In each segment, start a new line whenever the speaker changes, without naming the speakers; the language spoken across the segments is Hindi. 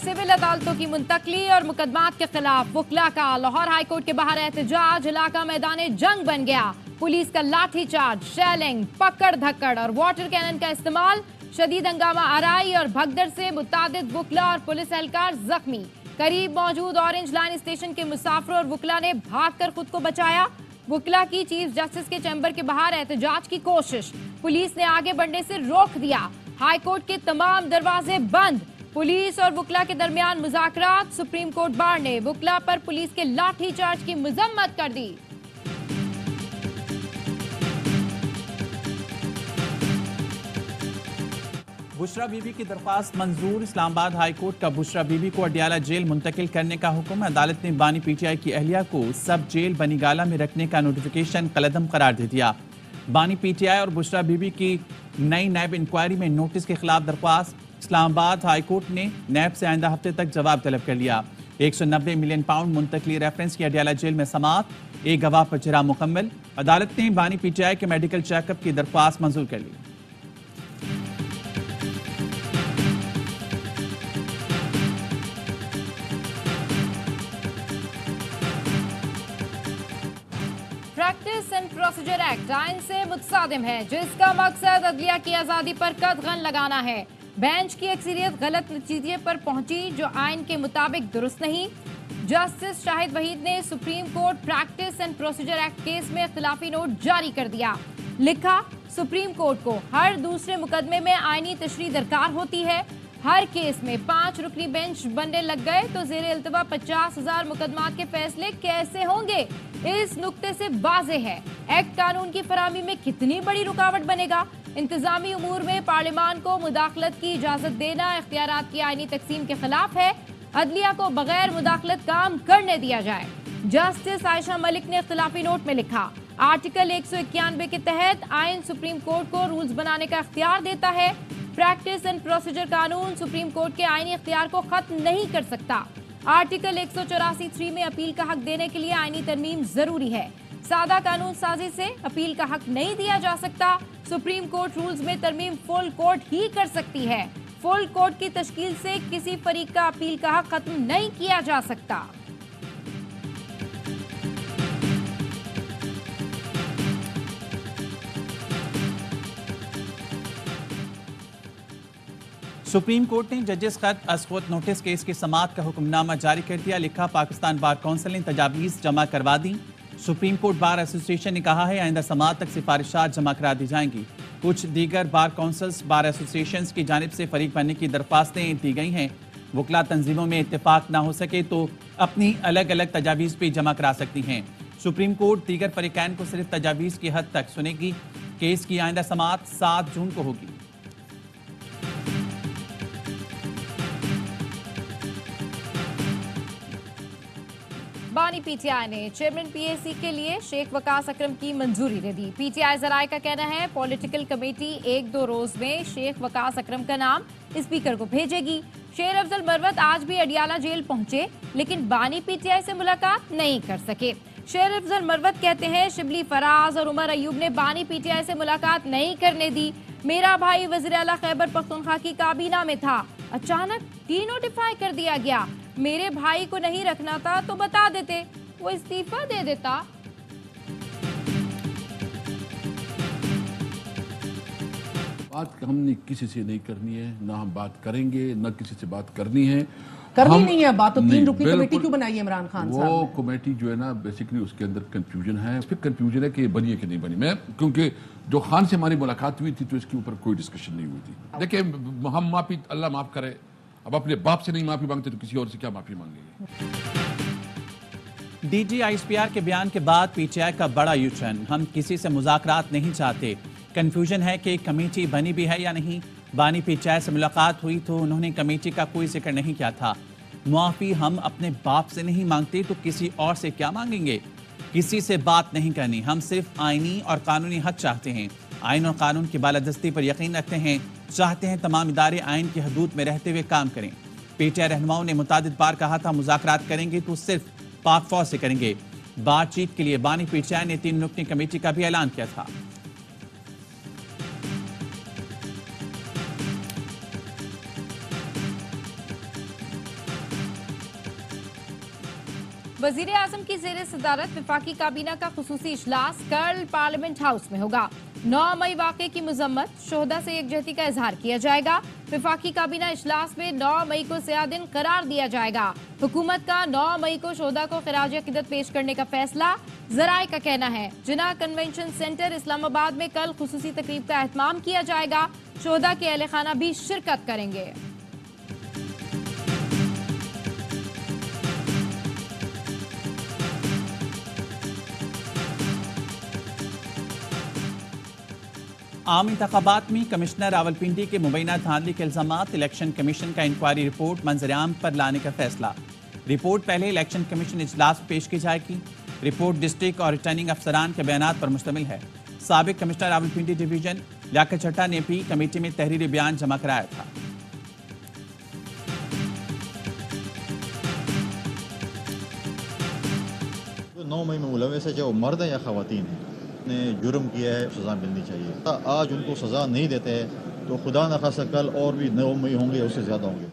सिविल अदालतों की मुंतकली और मुकदमात के खिलाफ वकला का लाहौर हाईकोर्ट के बाहर एहतजाज। इलाका मैदान जंग बन गया। पुलिस का लाठीचार्ज, शेलिंग, पकड़ धक्कड़ और वाटर कैनन का इस्तेमाल। शदीद हंगामा आराई और भगदड़ से मुतादिद वकला और पुलिस एहलकार जख्मी। करीब मौजूद ऑरेंज लाइन स्टेशन के मुसाफिरों और वकला ने भागकर खुद को बचाया। वकला की चीफ जस्टिस के चैम्बर के बाहर एहतजाज की कोशिश, पुलिस ने आगे बढ़ने से रोक दिया। हाईकोर्ट के तमाम दरवाजे बंद। पुलिस और वकला के दरमियान मुज़ाकरात। सुप्रीम कोर्ट बार ने वकला पर पुलिस के लाठीचार्ज की मजम्मत कर दी।
बुशरा बीबी की दरख्वास्त मंजूर। इस्लामाबाद हाईकोर्ट का बुशरा बीबी को अडियाला जेल मुंतकिल करने का हुक्म। अदालत ने बानी पीटीआई की अहलिया को सब जेल बनीगाला में रखने का नोटिफिकेशन कलअदम करार दे दिया। बानी पीटीआई और बुशरा बीबी की नई नैब इंक्वायरी में नोटिस के खिलाफ दरख्वास्त। इस्लामाबाद हाईकोर्ट ने नैब से आइंदा हफ्ते तक जवाब तलब कर लिया। 190 मिलियन पाउंड मुंतकली रेफरेंस की अडियाला जेल में समाअत। एक गवाह पर जरा मुकम्मल। अदालत ने बानी पीटीआई के मेडिकल चेकअप की दरख्वास्त मंजूर कर ली।
प्रैक्टिस एंड प्रोसीजर एक्ट आइन से मुतसादिम है, जिसका मकसद अदलिया की आज़ादी पर कदगन लगाना है। बेंच की अक्सरियत गलत नतीजे पर पहुंची जो आइन के मुताबिक दुरुस्त नहीं। जस्टिस शाहिद वहीद ने supreme court practice and procedure act case में इख्तिलाफी नोट जारी कर दिया। लिखा, सुप्रीम कोर्ट को हर दूसरे मुकदमे में आइनी तशरीह दरकार होती है। हर केस में 5 रुकनी बेंच बनने लग गए तो जेर इल्तवा 50,000 मुकदमात के फैसले कैसे होंगे? इस नुक्ते से वाज़े है एक्ट कानून की फराहमी में कितनी बड़ी रुकावट बनेगा। इंतजामी उमूर में पार्लियामान को मुदाखलत की इजाजत देना इख्तियारात की आइनी तकसीम के खिलाफ है। अदलिया को बगैर मुदाखलत काम करने दिया जाए। जस्टिस आयशा मलिक ने इख्तिलाफी नोट में लिखा, आर्टिकल 191 के तहत आइन सुप्रीम कोर्ट को रूल्स बनाने का इख्तियार देता है। प्रैक्टिस एंड प्रोसीजर कानून सुप्रीम कोर्ट के आइनी इख्तियार को खत्म नहीं कर सकता। आर्टिकल 184(3) में अपील का हक देने के लिए आइनी तरमीम जरूरी है। सादा कानून साजी से अपील का हक नहीं दिया जा सकता। सुप्रीम कोर्ट रूल्स में तरमीम फुल कोर्ट ही कर सकती है। फुल कोर्ट की तश्कील से किसी फरीक का अपील का हक खत्म नहीं किया जा सकता।
सुप्रीम कोर्ट ने जजेस खत अस्वत नोटिस केस की समाअत का हुक्मनामा जारी कर दिया। लिखा, पाकिस्तान बार कौंसिल ने तजावीज़ जमा करवा दी। सुप्रीम कोर्ट बार एसोसिएशन ने कहा है आइंदा समाअत तक सिफारिशात जमा करा दी जाएंगी। कुछ दीगर बार कौंसिल्स बार एसोसिएशन की जानिब से फरीक बनने की दरख्वास्तें दी गई हैं। वकला तंजीमों में इत्तेफाक ना हो सके तो अपनी अलग अलग तजावीज़ भी जमा करा सकती हैं। सुप्रीम कोर्ट दीगर फरीकैन को सिर्फ तजावीज़ की हद तक सुनेगी। केस की आइंदा समाअत 7 जून को होगी।
बानी पीटीआई ने चेयरमैन पीएसी के लिए शेख वकास अकरम की मंजूरी दे दी। पीटीआई जराये का कहना है पॉलिटिकल कमेटी 1-2 रोज में शेख वकास अकरम का नाम स्पीकर को भेजेगी। शेर अफजल मरवत आज भी अडियाला जेल पहुंचे लेकिन बानी पीटीआई से मुलाकात नहीं कर सके। शेर अफजल मरवत कहते हैं शिबली फराज और उमर अयूब ने बानी पीटीआई से मुलाकात नहीं करने दी। मेरा भाई वज़ीर आला खैबर पख्तूनख्वा की काबीना में था, अचानक डी-नोटिफाई कर दिया गया। मेरे भाई को नहीं रखना था तो बता देते, वो इस्तीफा दे देता।
बात हमने किसी से नहीं करनी है, ना हम बात करेंगे, ना किसी से बात करनी है।
करनी नहीं है बात तो 3 रुकनी कमेटी क्यों बनाई है इमरान खान साहब?
वो कमेटी जो है ना बेसिकली उसके अंदर कंफ्यूजन है। इस पर कंफ्यूजन है कि ये बनी है कि नहीं बनी। मैं क्योंकि जो खान से हमारी मुलाकात हुई थी तो इसके ऊपर कोई डिस्कशन नहीं हुई थी। देखिए, हम माफी अल्लाह माफ करे, अब अपने बाप से नहीं माफी मांगते तो किसी और से क्या माफी मांगेंगे।
DGISPR के बयान के बाद पीटीआई का बड़ा यूटर्न। हम किसी से मुज़ाकरात नहीं चाहते। कंफ्यूजन है कि कमेटी बनी भी है या नहीं। बानी पीटीआई से मुलाकात हुई तो उन्होंने कमेटी का कोई जिक्र नहीं किया था। मुआफ़ी हम अपने बाप से नहीं मांगते तो किसी और से क्या मांगेंगे। किसी से बात नहीं करनी, हम सिर्फ आइनी और कानूनी हक चाहते हैं। आइन और कानून की बालादस्ती पर यकीन रखते हैं, चाहते हैं तमाम इदारे आइन की हदूद में रहते हुए काम करें। पीटीआई रहनुमाओं ने मुतादिद बार कहा था मुज़ाकरात करेंगे तो सिर्फ पाक फौज से करेंगे। बातचीत के लिए बानी पीटीआई ने 3 रुकनी कमेटी का भी ऐलान किया था।
वजीर आजम की ज़ेर सदारत वफाकी काबीना का खुसूसी इजलास कल पार्लियामेंट हाउस में होगा। 9 मई वाक़े की मजम्मत, शोहदा से यकजहती का इजहार किया जाएगा। वफाकी काबीना इजलास में 9 मई को सियाह दिन करार दिया जाएगा। हुकूमत का 9 मई को शोहदा को खिराज अकीदत पेश करने का फैसला। जराए का कहना है जिना कन्वेंशन सेंटर इस्लामाबाद में कल खुसूसी तकरीब का एहतमाम किया जाएगा। शोहदा के अहले खाना भी शिरकत करेंगे।
आम इंतखाबात में कमिश्नर रावलपिंडी के मुबैना धांधली के इल्जामात, इलेक्शन कमीशन का इंक्वायरी रिपोर्ट मंजर-ए-आम पर लाने का फैसला। रिपोर्ट पहले इलेक्शन कमीशन इजलास में पेश की जाएगी। रिपोर्ट डिस्ट्रिक्ट और रिटर्निंग अफसरान के बयानात पर मुश्तमिल है। साबिक कमिश्नर रावलपिंडी डिवीजन लियाकत चड्ढा ने भी कमेटी में तहरीरी बयान जमा कराया था।
9 मई में मुलविस है, चाहे वो मर्द है या खवातीन है, ने जुर्म किया है, सज़ा मिलनी चाहिए। आज उनको सज़ा नहीं देते तो खुदा न खासा कल और भी 9 मई होंगे, उससे ज़्यादा होंगे।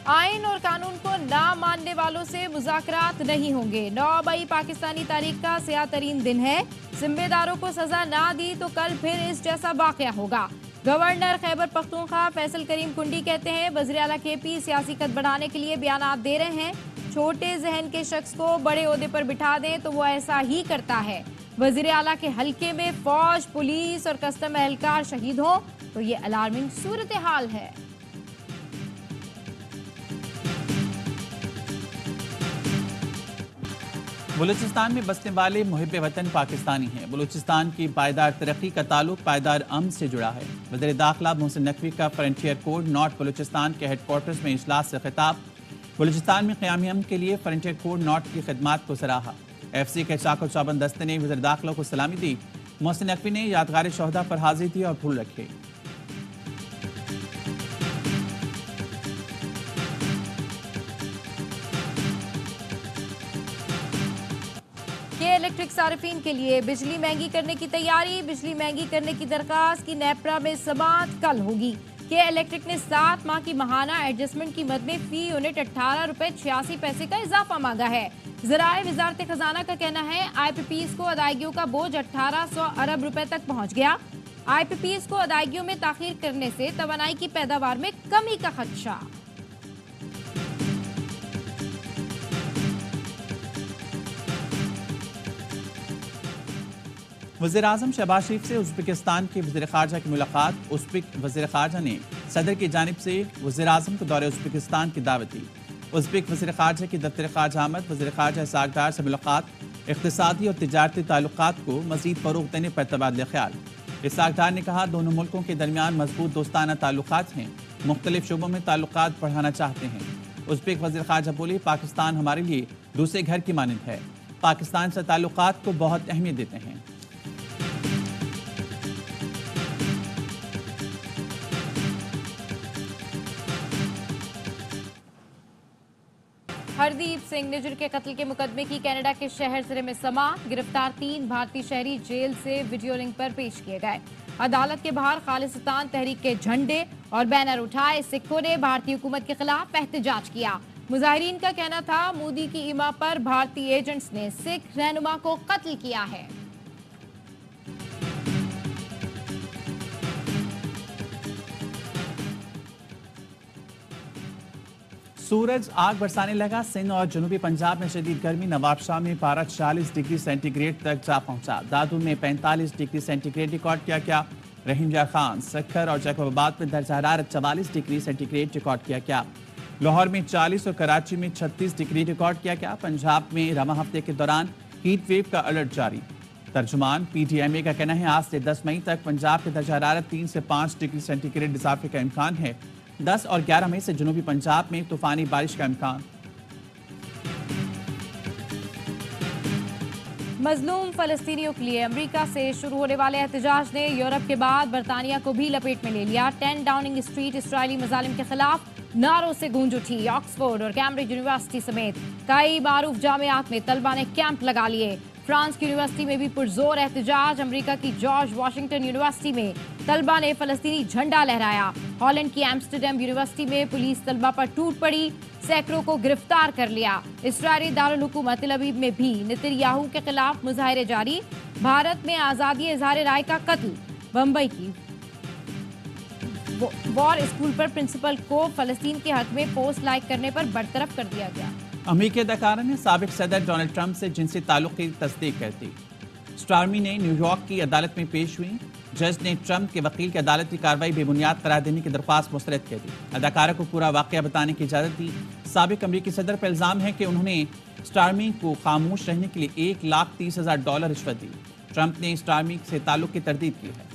आइन और कानून को ना मानने वालों से मुज़ाकरात नहीं होंगे। 9 मई पाकिस्तानी तारीख का स्याह तरीन दिन है। जिम्मेदारों को सजा ना दी तो कल फिर इस जैसा वाक़या होगा। गवर्नर खैबर पख्तूनख्वा फैसल करीम कुंडी कहते हैं वज़ीर आला KP सियासी कद बढ़ाने के लिए बयानात दे रहे हैं। छोटे जहन के शख्स को बड़े ओहदे पर बिठा दें तो वो ऐसा ही करता है। वज़ीर आला के हल्के में फौज, पुलिस और कस्टम एहलकार शहीद हो तो ये अलार्मिंग सूरत हाल है।
बलूचिस्तान में बसने वाले मुहिब्बे वतन पाकिस्तानी हैं। बलूचिस्तान की पायदार तरक्की का ताल्लुक पायदार अमन से जुड़ा है। वज़ीर दाखिला मोहसिन नकवी का फ्रंटियर कोड नॉर्थ बलूचिस्तान के हेडक्वार्टर्स में इजलास से खिताब। बलूचिस्तान में क़यामी अमन के लिए फ्रंटियर कोड नॉर्थ की खिदमात को सराहा। FC के चाको चौबंद दस्ते ने वज़ीर दाखिला को सलामी दी। मोहसिन नकवी ने यादगार शोहदा पर हाजिरी दी और फूल रखे।
के इलेक्ट्रिक सार्फिन के लिए बिजली महंगी करने की तैयारी। बिजली महंगी करने की दरखास्त की नेपरा में समाअत कल होगी। के इलेक्ट्रिक ने 7 माह की माहाना एडजस्टमेंट कीमत में फी यूनिट 18 रुपए 86 पैसे का इजाफा मांगा है। ज़राए वजारत खजाना का कहना है IPPs को अदायगियों का बोझ 1800 अरब रुपए तक पहुंच गया। IPPs को अदायगियों में ताखीर करने से तवानाई की पैदावार में कमी का खदशा।
वज़ीर आज़म शहबाज शरीफ से उज़्बेकिस्तान के वज़ीर ख़ारजा की मुलाकात। उज़्बेक वज़ीर ख़ारजा ने सदर की जानिब से वज़ीर आज़म को दौरे उज़्बेकिस्तान की दावत दी। उज़्बेक वज़ीर ख़ारजा की दफ्तर ख़ारजा आमद वज़ीर ख़ारजा सागदार से मुलाकात। इक़्तिसादी और तिजारती ताल्लुकात को मज़ीद फ़रोग़ देने पर तबादला ख्याल। सागदार ने कहा दोनों मुल्कों के दरमियान मजबूत दोस्ताना ताल्लुकात हैं, मुख्तलिफ शोबों में ताल्लुकात बढ़ाना चाहते हैं। उज़्बेक वज़ीर ख़ारजा बोले पाकिस्तान हमारे लिए दूसरे घर की मानंद है। पाकिस्तान से ताल्लुकात को बहुत अहमियत देते हैं।
हरदीप सिंह निजर के कत्ल के मुकदमे की कनाडा के शहर सिरे में समाअत। गिरफ्तार 3 भारतीय शहरी जेल से वीडियो लिंक पर पेश किए गए। अदालत के बाहर खालिस्तान तहरीक के झंडे और बैनर उठाए सिखों ने भारतीय हुकूमत के खिलाफ एहतजाज किया। मुजाहिरीन का कहना था मोदी की इमा पर भारतीय एजेंट्स ने सिख रहनुमा को कत्ल किया है।
सूरज आग बरसाने लगा। सिंध और जनूबी पंजाब में शदीद गर्मी। नवाबशाह में पारा 40 डिग्री सेंटीग्रेड तक जा पहुंचा। दादू में 45 डिग्री सेंटीग्रेड रिकॉर्ड किया गया। रहीमजा खान, सक्खर और जैकबाबाद में दर्ज हरारत 44 डिग्री सेंटीग्रेड रिकॉर्ड किया गया। लाहौर में 40 और कराची में 36 डिग्री रिकॉर्ड किया गया। पंजाब में रमा हफ्ते के दौरान हीट वेव का अलर्ट जारी। तर्जुमान PTMA का कहना है आज से 10 मई तक पंजाब के दर्ज हरारत 3 से 5 डिग्री सेंटीग्रेड इजाफे का इम्कान है। 10 और 11 मई से जनूबी पंजाब में तूफानी बारिश का इम्कान।
मजलूम फलस्तीनियों के लिए अमेरिका से शुरू होने वाले एहतजाज ने यूरोप के बाद बरतानिया को भी लपेट में ले लिया। 10 डाउनिंग स्ट्रीट इसराइली मजालिम के खिलाफ नारों से गूंज उठी। ऑक्सफोर्ड और कैम्ब्रिज यूनिवर्सिटी समेत कई मारूफ जामियात में तलबा ने कैंप लगा लिए। फ्रांस की यूनिवर्सिटी में भी पुरजोर एहतजाज। अमेरिका की जॉर्ज वाशिंगटन यूनिवर्सिटी में तलबा ने फलस्तीनी झंडा लहराया। हॉलैंड की एम्स्टरडैम यूनिवर्सिटी में पुलिस तलबा पर टूट पड़ी, सैकड़ों को गिरफ्तार कर लिया। इस्राईली दारुल हुकूमत तेल अवीव में भी नेतन्याहू के खिलाफ मुजाहिरे जारी। भारत में आजादी इजहार राय का कत्ल। बंबई की वॉर स्कूल पर प्रिंसिपल को फलस्तीन के हक में पोस्ट लाइक करने पर बरतरफ कर दिया गया।
अमेरिकी अदाकारा ने साबिक सदर डोनाल्ड ट्रंप से जिनसी ताल्लुक की तस्दीक कर दी। स्टार्मी ने न्यूयॉर्क की अदालत में पेश हुई। जज ने ट्रंप के वकील की अदालती कार्रवाई बेबुनियाद करार देने की दरख्वास्त मुस्तरद कर दी। अदाकारा को पूरा वाकया बताने की इजाजत दी। साबिक अमेरिकी सदर पर इल्जाम है कि उन्होंने स्टार्मी को खामोश रहने के लिए $1,30,000 रिश्वत दी। ट्रंप ने स्टार्मी से ताल्लुक की तरदीद की है।